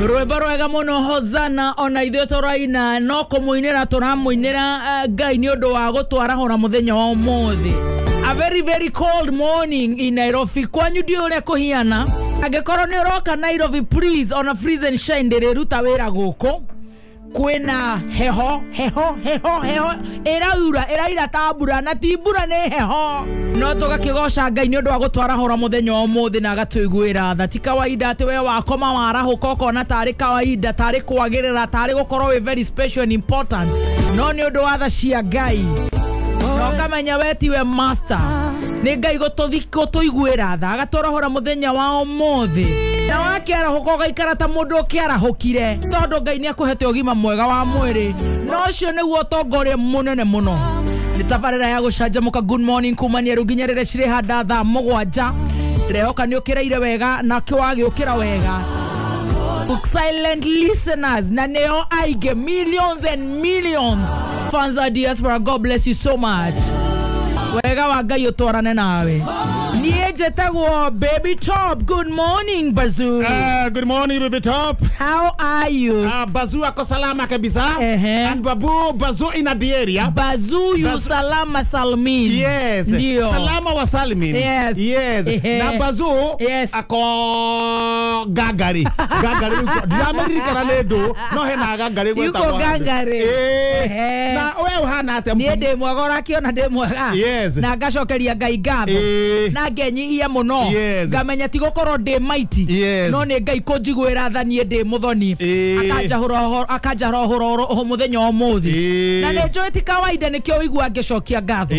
Rwimbo rwega muno Hozana ona ithuĩ tũraina no kũmũinĩra tũramũinĩra Ngai nĩ ũndũ wa gũtwara hona mũthenya wa ũmũthĩ. A very very cold morning in Nairobi. Kwanyu ndio ũrĩa kũhiana. Angĩkorwo nĩ ũroka Nairobi, please ona freeze and shine ndĩrĩruta wĩra gũkũ. Kwĩna heho ĩraura ta mbura na ti mbura nĩ heho. No tũgakĩgoca Ngai nĩ ũndũ wa gũtwara hora mũthenya wa ũmũthĩ na agatũiguĩra tha. Ti kawaida atĩ we wakoma warahũka ũkona tarĩ kawaida, tarĩ kwagĩrĩra, tarĩ gũkorwo we very special and important. No nĩ ũndũ wa tha cia Ngai. No kamenya we tiwe master. Nĩ Ngai gũtũiguĩra tha agatwara hora mũthenya wa ũmũthĩ. Na wakĩarahũka ũgaikara ta mũndũ ũkĩarahũkire tondũ Ngai nĩ akũhete ũgima mwega wa mwĩrĩ. No ũcio nĩguo ũtongoria mũnene mũno. Nĩ tabarĩra ya gũcanjamũka good morning kumania rĩu nginya rĩrĩa cirĩ handa thaa 7. Ndĩrehoka nĩ ũkĩraire wega na kĩwagĩũkĩra wega. Silent listeners na neo aige millions and millions. Fans of diaspora, God bless you so much. Wega wa Ngai ũtwarane nawe. Niye jetagwo Baby Top. Good morning Bazoo. Good morning Baby Top. How are you? Bazoo ako salama kabisa. And Bazoo in the area. Bazoo you salama salmin. Yes. Ndio. Salama wa salmin. Yes. Yes. Na Bazoo ako gagari. Gagari ndiamerika na nedo no hena gagari gweta. Yuko gagari. Na wewe hana ate mtu. Ndiye mwega rakiona ndi mwega. Yes. Na ngacokeria Ngai ngatho. Na ngenyihia muno. Ngamenya ti gukorwo ndi mighty. No ni Ngai kunjiguira tha nie ndi muthoni. Akanja horo muthenya wa muthi. Na ni njoi ti kawaida nikio wigua ngicokia ngatho.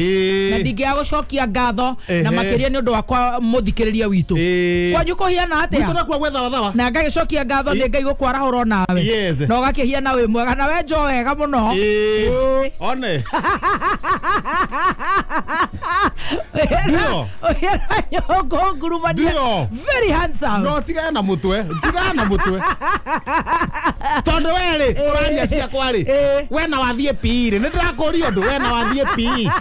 Na ndingia gucokia ngatho na makiria ni undu wakwa muthikiriria witu. Kwanyu kuhiana atia? Witu nakwa gwetha wathawa. Na ngagicokia ngatho ni Ngai gukwara horo nawe. Na ugakihia wi mwega na we njo wega muno. One. Very handsome. No tigana na mutwe. Tondu weri uraria cia kwari. We na wathie pire. Ni ndakuri undu we na wathie pi.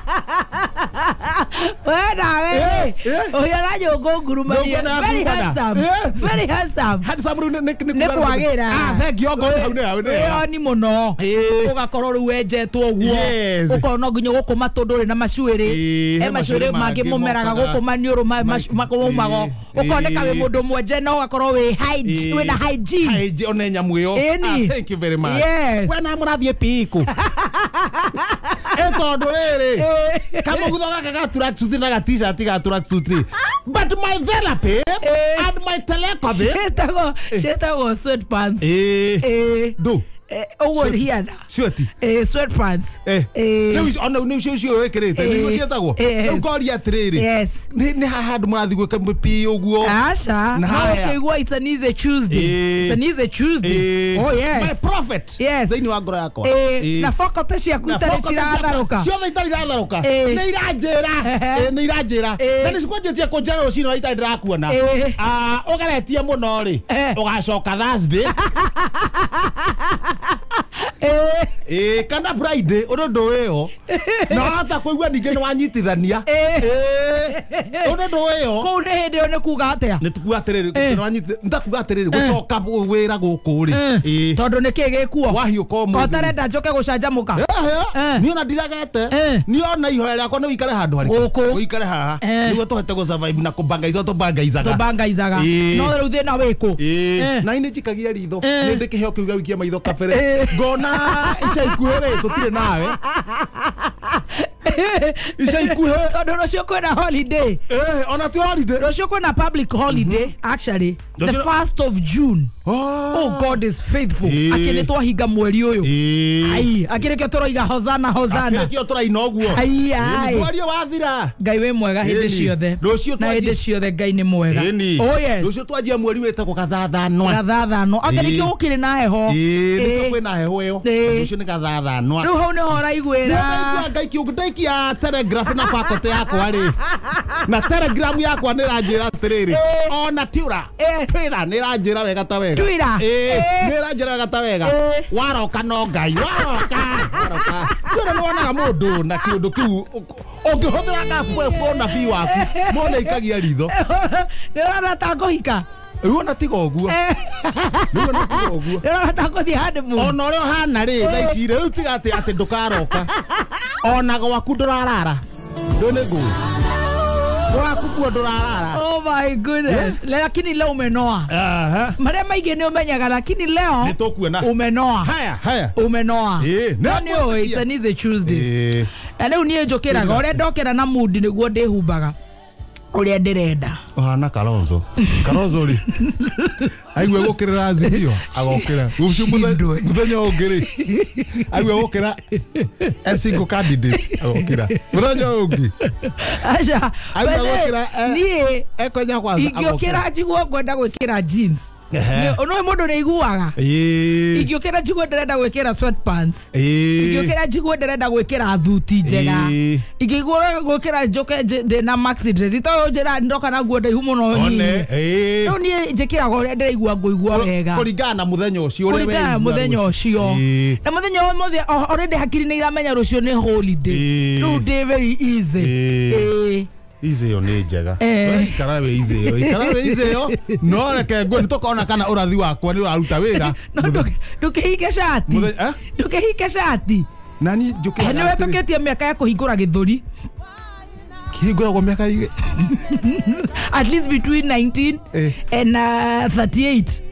We na we. Oyara nyongo ngurumania. Very handsome. Very handsome. Handsome ni kwagira. Thank you ngo ni muno. Ugakorwo ru wenjetwo uguo. Ukona nginya gukuma tonduri na macuiri. Macuiri mangi mumeraga gukuma ni uru makumago. Ukoneka we mundu mwenje no ugakorwo we hygiene. We na hygiene. Hygiene one nyamu yo. Thank you very much. Yes. We na murathie piku. Tondu riri. Kama guthoga gagatura suit na ga t-shirt gatura suit. But my therapy and my telepathy. Shetago sweatpants. Do. Over here na. Sweaty. Sweatpants. No show wekirite. Ni cietagwo. Ukoria atiriri. Yes. Ni handu murathi gwika pi uguo. Asha. No kigwa it's an easy Tuesday. It's an easy Tuesday. Oh yes. My prophet. Yes. Thini wa ngoro yakwa. Na faculty cia kuitari ciratharuka. Ciothe itari ratharuka. Ni iranjira. Na ni cikwanjetie kunjera ucino wa itari ndirakuona. Ugaretie muno ri. Ugacoka Thursday. Kana Friday urondo weo na hata kuigua ninge ni wanyitithania urondo weo ko ne hede one kuga atia ni tukuga atiriri ni wanyiti ndakuga atiriri gucoka wira guku ri tondu ni kigikuo wahiuka mu otarenda njoke gucanjamuka ni ona ndiragete ni ona ihoya riakwa ni wikare handu hari wikare haha niguo tuhete go survive na kubangaiza tubangaizaga no riu thina wiku na ini njikagia ritho ni ndikiheo kiuga wikia maitho kabere ngona ica ikuhere tutire nawe ica ikuhe tondu rucio kwina holiday ona ti holiday rucio kwina public holiday actually the 1st of June. Oh God is faithful. Akini twahinga mweri uyu ai akireke turoiga hozana akireke turaina uguo ai mweri wathira Ngai we mwega hindi ciothe na hindi ciothe Ngai ni mwega. Oh yes rucio twanjia mweri wetagwo gathathanwa akireke ukiri na heho kwina heho yo rucio ni gathathanwa riu hau ni hora igwira Ngai kiugudaikia telegraph na faculty yakwa ri na telegram yakwa ni ranjira atiriri ona tiura ni ranjira wega ta wega Twitter. Nira njira gata wega. Waroka no Ngai. Waroka. Ndio nona mundu na kiundu kiu. Ungihuthira ka phone na bi waku. Mona ikagia ritho. Nira ta ngohika. Uona tigo guo. Uona tigo guo. Rora takothi hande mu. Ona ore hana ri tha ici riu tiga ati ndukaroka. Ona gwaku ndurarara. Ndone gu. Gwaku kuo ndurarara. Oh my goodness. Lakini leo umenoa. Maria maige ni umenyaga lakini leo nitukuona. Umenoa. Haya. Umenoa. No, it's an easy Tuesday. Na leo nie njokeraga ore ndokera na mood niguo ndihumbaga. Uria ndirenda. Ohana Kalonzo ri. Aigwe gukirira Azimio agokira. Gucio muthenya ungiri. Aigwe gukira a single candidate agokira. Muthenya ungi. Acha. Aigwe gukira nie ekonya kwanza agokira. Igiokira njiguo ngwenda gwikira jeans. Ono mundu ni iguaga. Igiokira njiguo ndirenda gwikira sweatpants. Igiokira njiguo ndirenda gwikira thuti njega. Igiguo gwikira njoke na maxi dress. Ito njira ndoka na nguo ndaihu muno nyinyi. No nie njikira gore ndiraigua nguigua wega. Kuringana na muthenya ucio uri we. Na muthenya mothe already hakiri ni iramenya rucio ni holiday. No day very easy. Easy yo ni njega. Ikarawe easy yo. No reke ngwe nitokona kana urathi wakwa ni uraruta wira. No ndukihike shati. Ndukihike shati. Nani njukira. Ni wetoketie miaka ya kuhingura githuri. Kihingura kwa miaka ige. At least between 19 and 38.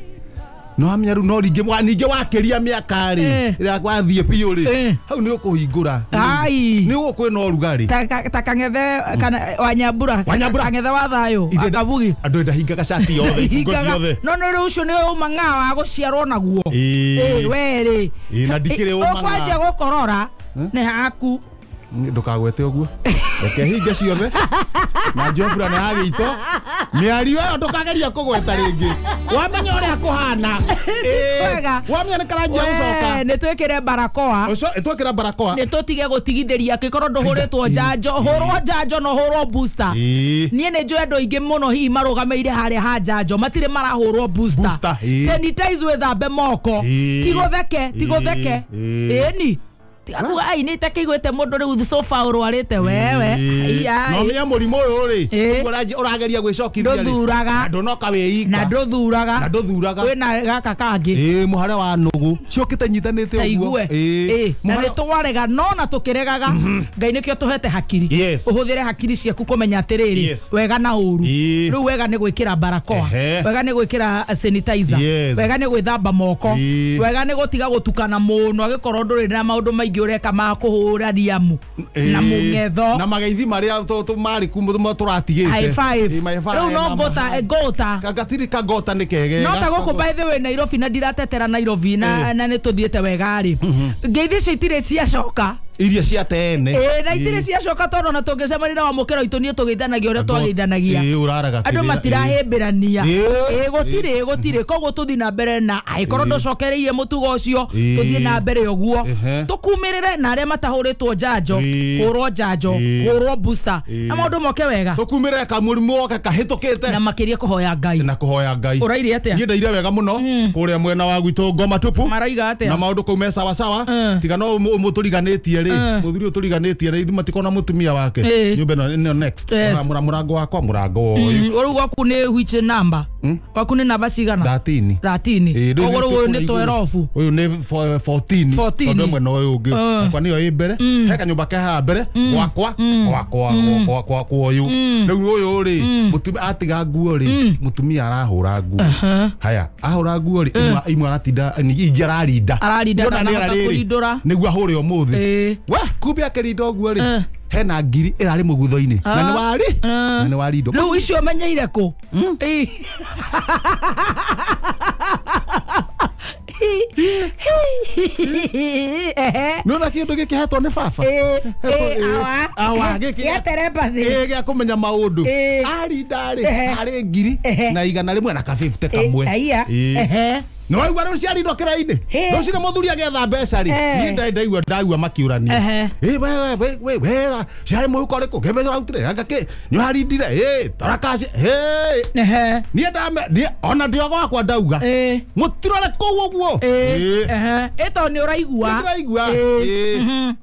No amya ru no ninge wakeria miaka ri ira kwathie piyo ri hau ni ukuhingura ni ukwina urugari ta kangethe kana wanyambura kangethe wa thayo akabugi andu ndahingaga shati yothe ngoci yothe no rucio ni umanga wa guciarwo naguo weri na ndikire umanga kwanje gukorora ni haku ndukagwete uguo reke hinge ciothe na njofura na agito miario yo ndukageria kugweta ringi wamenya uria kuhana wamenya nikarajia ucoka ni twikire barakoa uco itwikira barakoa ni tutige gutigithiria kikorwo nduhuritwo njanjo hurwo njanjo no hurwo booster nie ni njwe ndo ingi muno hi marugameire haria ha njanjo matire marahurwo booster sanitize with thambe moko tigotheke ni ai ni takigwete mundu riu sofa urwarite wewe no menya murimo uyu ri urageria gwicokithia nduraga ndunoka wiika na nduthuraga wina gaka kangi muhare wa nugu ciokite nyitanite uguo na ni twarega no na tukiregaga ngai nikio tuhete hakiri uhuthire hakiri ciaku kumenya atiriri wega na uru riu wega ni gwikira barakoa wega ni gwikira sanitizer wega ni gwithamba moko wega ni gutiga gutukana muno agikorwo nduri na maundu maingi ureka makuhura diamu na mungetho na magaithi maria mari kumu turatigite high five no gota kagatiri kagota nikege no ta guku by the way Nairobi na ndiratetera Nairobi na ni tuthiete wega ri ngeithi citire cia coka iria cia tene na itire cia coka tondo na tungecemania wa mukero itu ni tugeithanagia uria twageithanagia uraraga andu matirahembirania gutire koguo tuthi na mbere na aikorwo nducokereirie mutugo ucio tuthi na mbere uguo tukumirire na aria matahuritwo njanjo hurwo njanjo hurwo booster na maundu moke wega tukumirire kamurimu woke kahitukite na makiria kuhoya ngai uraire atia ni ndaire wega muno kuria mwena wa gwitu ngoma tupu maraiga atia na maundu kume sawa sawa tiga no muturiganitie ri muthuri uturiganitie na ithima tikona mutumia wake nyumba no next murango wakwa murango uyu gwaku ni which number gwaku ni namba cigana 13 koguo ni 12 uyu ni 14 tondu mwena uyu ungi kwa niyo i mbere heka nyumba ke ha mbere gwakwa uyu riu uyu ri mutumia atiga nguo ri mutumia arahura nguo haya ahura nguo ri imwe aratinda ingi ararinda na kurindura niguo ahure umuthi we kumbe akirindo nguo ri hena ngiri irari mugutho-ini na ni wari ndo riu icio menyeire ku no na kindu giki hetwo ni baba awa giki telepathy gya kumenya maundu ari ndari hari ngiri na igana rimwe na ka 50 kamwe no waigua rä ciari ndokera-inä rå cine må thuri agetha mbeca rä ndaigua makiurania wera ciarä må huko rä kå kä mbeca rautire angake nä harindire torakaci niä ona ndä ogo wakwa ndauga må tirore kå u å guo to nä å raigua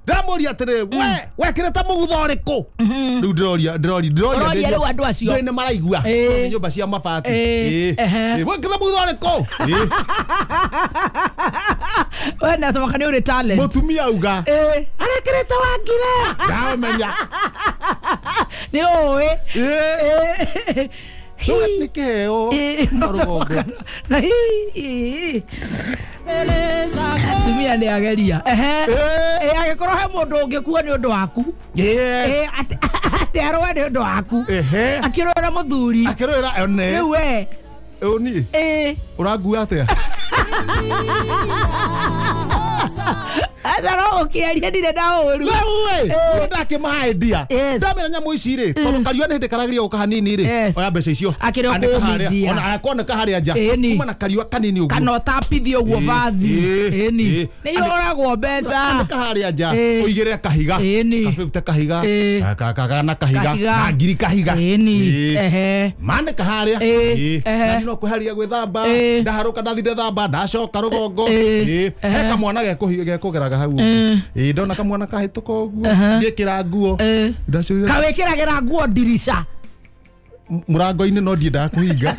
ndamå ria atä rä wekä rä te må gutha å rä kå rä u ndä rä u andå acio nä maraigua nyå mba cia mabati wekä te må gutha å rä kå wena tomaka nä å rä talent må tumia auga arekä rä te wangire ndamenya nä å nä kä heo tumia nä ageria agä korwo he må ndå å ngä kua nä å ndå waku atä arwe nä å ndå waku akä rå ra må thuri rä u we niä å rangua atä Asa no ukiaria ndire ndauru ndake maendia ndamenya nyamå ici rä tondå kariua nä hä ndä karagiria gå kahanini rä oya mbeca icio ona akoneka harä a nja kuma na kariua kanini å kana ũtapithie ũguo bathi nĩ ihũragwo mbeca andĩka harĩa nja ũigĩre kahiga ka50 kahiga na kahiga na ngiri kahiga manĩka harĩa na no kwĩharia gwĩthamba ndaharũka ndathi ndethamba ndacoka rũgongo he kamwana gekũgeraga hau ndona kamwana kahĩtũka ũguo ngĩkĩra nguo kawĩkĩragĩra nguo ndirisha mũrango-inĩ no ndiendaga kũhinga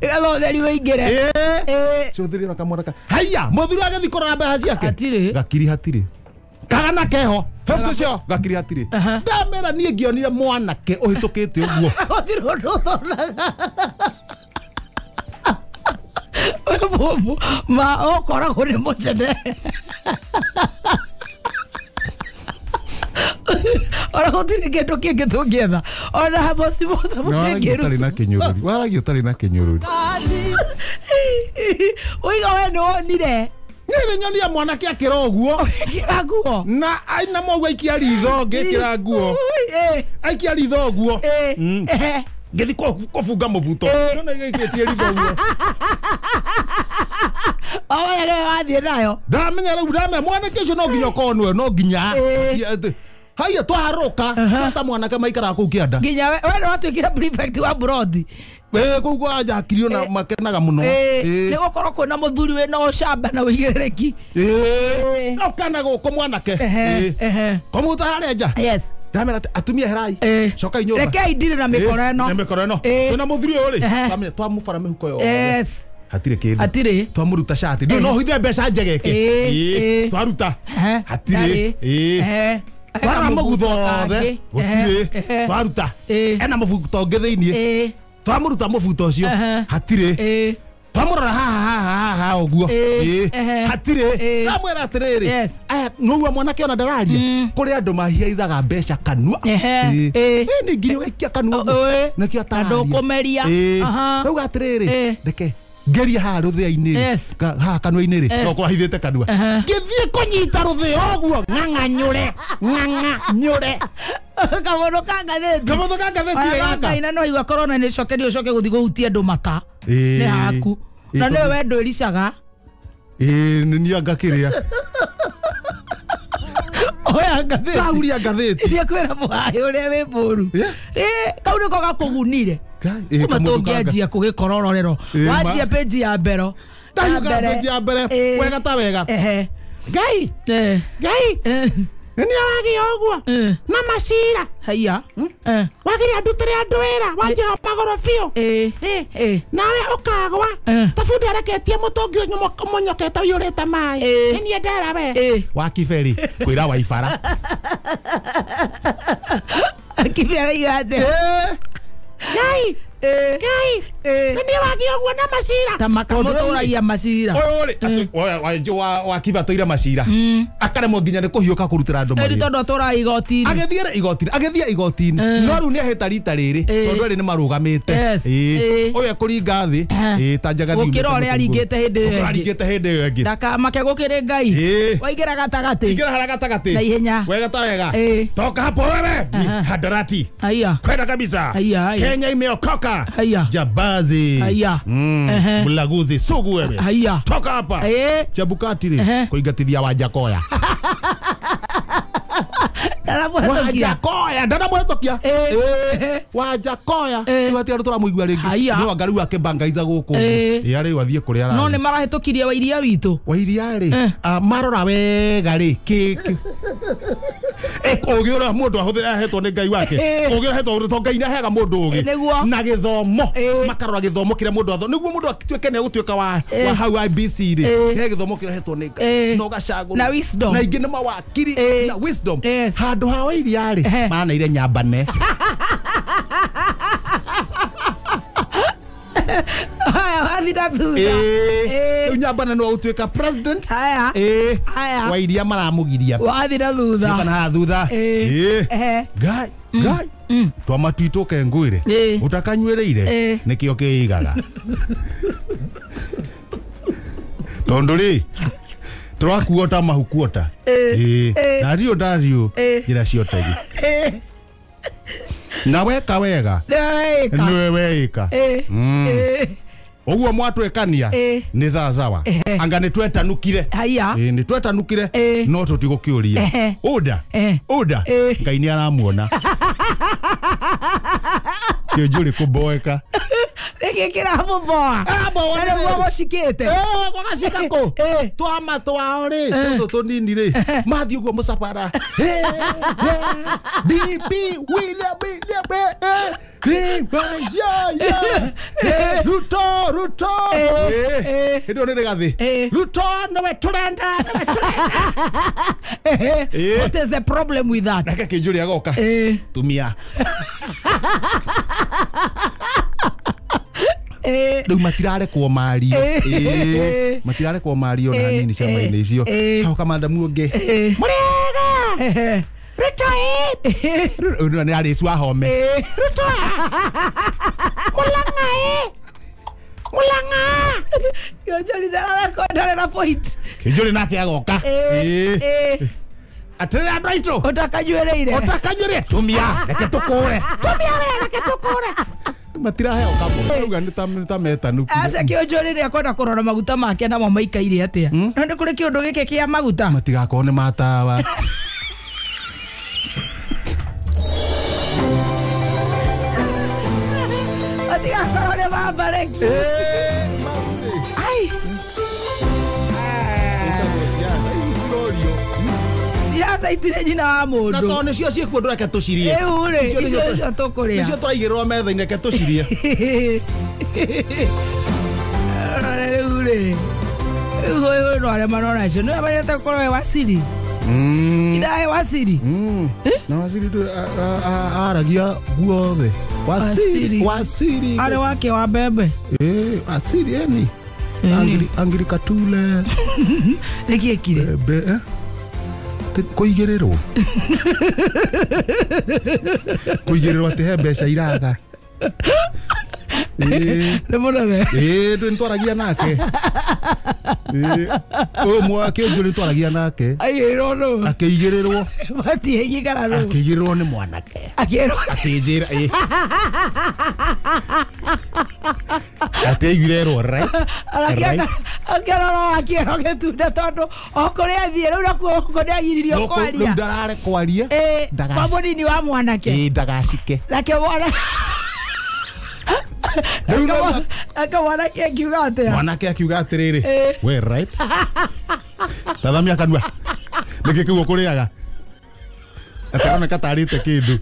ĩgatha ũtheri wĩingĩre cũthĩrĩra kamwana haiya mũthuri agĩthi kũrora mbeca ciake gakiri hatirĩ kagana keho 50 cio gakiri hatirĩ ndamera niĩ ngĩonire mwanake ũhĩtũkĩte ũguo gũtirĩ ũndũ ũthonaga ma ũkoragwo nĩ mũcene ora gũtirĩ kĩndũ kĩngĩ tũngĩetha ona moci mothe mũngĩruta waragio ũtarĩ na kĩnyũrũri ũiga we nĩwonire nĩ nyonire mwanake akĩra ũguo gĩkĩra nguo na aina mogua aikia ritho ngĩkĩra nguo aikia ritho ũguo ngĩthi kũbunga mũbuto nona igĩikĩtie ritho ũguo oya nĩwe wathiĩ nayo ndamenya rĩu ndamenya mwanake ũcio no nginya ũkorwo no nginya haiya twaharũka ta mwanake maikaraga kũu kĩanda nginya we nĩwatuĩkire prefect wa burodi kũu kwa njakirio na makenaga mũno nĩ gũkorwo kwĩna mũthuri wĩna ũcamba na ũigĩrĩrĩki ũkana gũkũ mwanake kũmuta harĩa nja ndamera atumia herai coka inyũmba rekei ndirĩ na mĩkoro ĩno twĩna mũthuri ũyũ rĩ twamũbara mĩhuko yothe hatirĩ kĩndũ hatirĩ twamũruta cati ndĩ no hithe mbeca njegeke twaruta hatirĩ twara mũgutho othe gũtirĩ twaruta ena mũbuto ũngĩ thĩiniĩ twamũruta mũbuto ũcio hatirĩ twamũrora haha ũguo hatirĩ ndamwĩra atĩrĩrĩ noua mwanake ona ndararia kũrĩ andũ mahihaithaga mbeca kanua nĩ nginya ũgaikia kanua nakĩo atararia rauga atĩrĩrĩ ndeke ngeria haha rũthĩa-inĩ haha kanua-inĩ rĩ no kũrahithĩte kanua ngĩthiĩ kũnyita rũthĩa ũguo ng'ang'anyũre kamono kangathĩti gaka ina no igua korona nĩ cokerio ũcoke gũthiĩ gũhutia andũ mata nĩ haku na nĩwe we ndwĩricaga nĩ niĩ ngakĩrĩa oya ngathĩti kauria ngathĩti iria kwĩra mũhahĩ ũrĩa wĩ mũru kau nĩko gakũgunire kuma tũngĩanjia kũgĩkorororero wanjia pĩnji ya mbero ya mbere wega ta wega ngai nĩ wagĩa ũguo na macira haiya wagĩrĩa ndutĩre andũ wĩra wanjĩho magũrũ biũ nawe ũkagwa ta bundi areketie mũtũngi mũnyokete ũiyũrĩte maĩ nĩ niĩ ndera we wakiberi kwĩra waibara kibera igate ngai nĩ wagĩa ũguo na macira ta makamũtũragia macira wakiba tũire macira akaremwo nginya nĩ kũhiũka kũrutĩra andũ mawĩra tondũ atũraga igoti-inĩ agĩthiĩ igoti-inĩ no rĩu nĩ ahĩta rita rĩrĩ tondũ erĩ nĩ marũgamĩte ũyũ ekũringa thĩ ta njagathi gũkĩra ũrĩa aringĩte hĩndĩ ĩyo ĩngĩ ndakamake gũkĩrĩ ngai waingĩra gatagatĩ na ihenya wega ta wega toka hapo wewe hadarati haya kwenda kabisa Kenya imeokoka Japan Mulaguzi. Haya. Mulaguzi sugu wewe. Haya. Toka hapa. Chebukati ri. Kuigatithia Wajakoya. Wajakoya dada mwetokia Wajakoya ni watia rutura muigwa ringi ni wangaru wake bangaiza guku yari wathie kuri ara no ne marahetokirie wa iria witu marora wega ri kiki ogiora mundu ahuthira hetwo ni ngai wake ogiora hetwo to ngai na hega mundu ugi na githomo makarora githomo kire mundu atho niguo mundu atuike ne gutuika wa hau IBC ri he githomo kire hetwo ni ngai no gacagu na wisdom na ingi ni mawakiri na wisdom handu hawa iria ri mana ire nyambane haya hadira thutha nyambane no utuika president haya wa iria maramugiria wathira thutha kana thutha gai twamatwitoke ngwire utakanywereire nikio kiigaga tondu ri turakuota mahukuota dario gira ciotegi na weka wega niwe weika oguo mwatwekania ni zazawa anga ni twetanukire ni twetanukire no tutigukiuria oda ngai ni aramuona kijuri kuboeka Kira muboa ere mubo shikete kwa shikako twama twaore toto nini ri mathi uguo musapara DP William Ruto ndo ni gathi Ruto no turenda what is the problem with that nake kijuri agoka tumia Ndu matirare kwa mario matirare kwa mario na nini chama ile icio hao kamanda muonge murega Ruto uno ni ari swa home Ruto mulanga kijuri dara na point kijuri nake agoka atera ndaito utakanywereire tumia reke tukure matira heo kabo uga nitameta nuku acha kijuri ri akwenda kurora maguta make na mamaikaire atia no ndi kuri kiundu gike kia maguta matigako ni matawa matigako ni mabareki ai siasa itire jina wa mundu na to ni cio ciekuo ndureke tucirie icio tukuria icio turaigirwo metha-ini reke tucirie uyu no arĩa marona icio nĩ amenyete gũkorwo wasiri idae wasiri na wasiri aragia guothe wasiri arĩ wake wa mbembe wasiri eni angirikatule nĩkĩekire mbembe kuigirirwo ati he mbeca iraga nĩ mũnene ndũ nĩtwaragia nake mwake njũ nĩtwaragia nake akĩigĩrĩrwo akĩigĩrĩrwo nĩ mwanake akĩnjĩra atĩigirerwo akĩrorwo akĩero gĩtunda tondũ okũrĩa thiĩ rĩu nakuo nĩagiririo kwaria rĩu ndarare kwaria kwa mũnini wa mwanake ndagacike nake mwanake akiuga atia mwanake akiuga atiriri we right tathamia kanua niki kiugo kuriaga atarona katarite kindu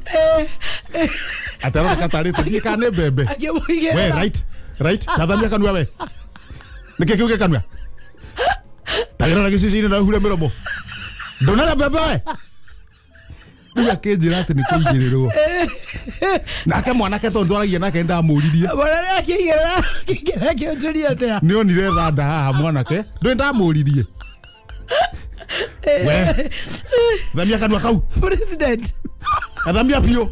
atarona katarite thie kana mbembe we right tathamia kanua we niki kiuga kanua tagira gicicini na hure miromo ndonara mbembe we Uga kenjira ati ni kuigirirwo nake mwanake to ndwaragia nake ndamuririe mwanake akigera kionjuri atia ni onire thanda haha mwanake ndwe ndamuririe we thamia kanua kau president athamia pio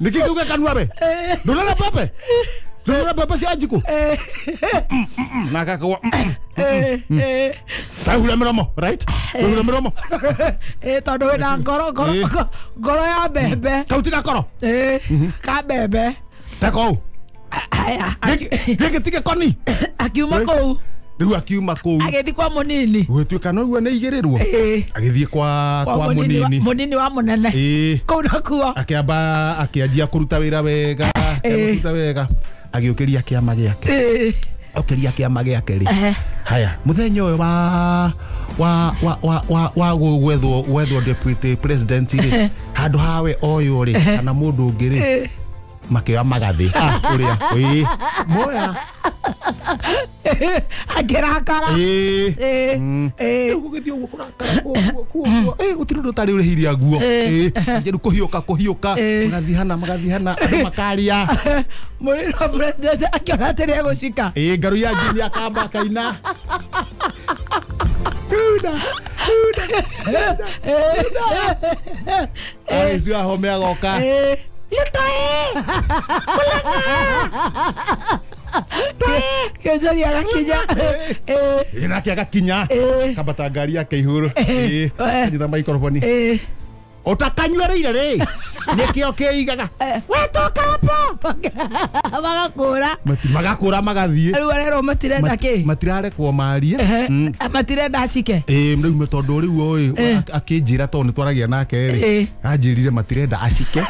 niki kiuga kanua be ndonara pepe ndonara pepe cia njiku nakakwa Sahura miromo, right? Sahura miromo. Tondu wina ngoro ya mbembe. Kauti na koro. Ka mbembe. Tako. Geke tige koni. Akiuma kou. Riu akiuma kou. Agethi kwa munini. Gwituika no ne igerirwo. Agithie kwa munini. Munini wa munene. Kou nakuo. Akiamba akianjia kuruta wira wega. Kuruta wega. Agiukiria kiama giake. Okiria kiama giake ri. Haya, muthenya uyu wa gwethwo deputy president ri. Handu hawe oyo ri kana mundu ungi ri. Makioya magathi uria moya akirakara gugithio guo kurakara gutirindu tari urihiria guo njeru kuhiuka magathi hana makaria muri no president akiona atiri gucika ngaru ya njini akamba kaina Sio home agoka Kejari agakinya nake agakinya kabata ngari yake ihuru kanyita microphone utakanywereire ri nikio kiigaga wetoka hapo magakura magathie riu rero matirenda ki matirarekwo marie matirenda acike riu tondu riu oi akinjira to ni twaragia nake ri anjirire matirenda acike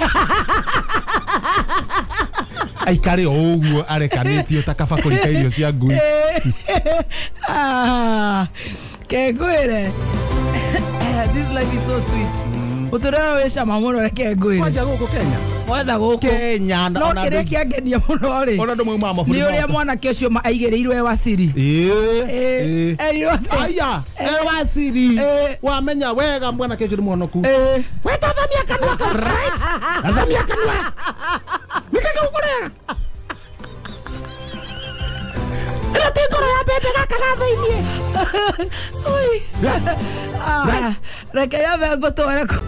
aikare oguo arekanitio takaba kurika irio cia ngui kengwire this life is so sweet uturero wesha mamuno reke ngwire kwanja guku Kenya mwaza guku Kenya no kire kiangenia muno ri ona ndu mwa maburi ni uria mwana kecio aigereirwe Wasiri aya Wasiri wamenya wega mwana kecio ni muhonoku wetathamia kanwa right athamia kanwa nikaka ukorega Tikoro ya bebe gaka thainie. Oi. Reke ya vengo tware ku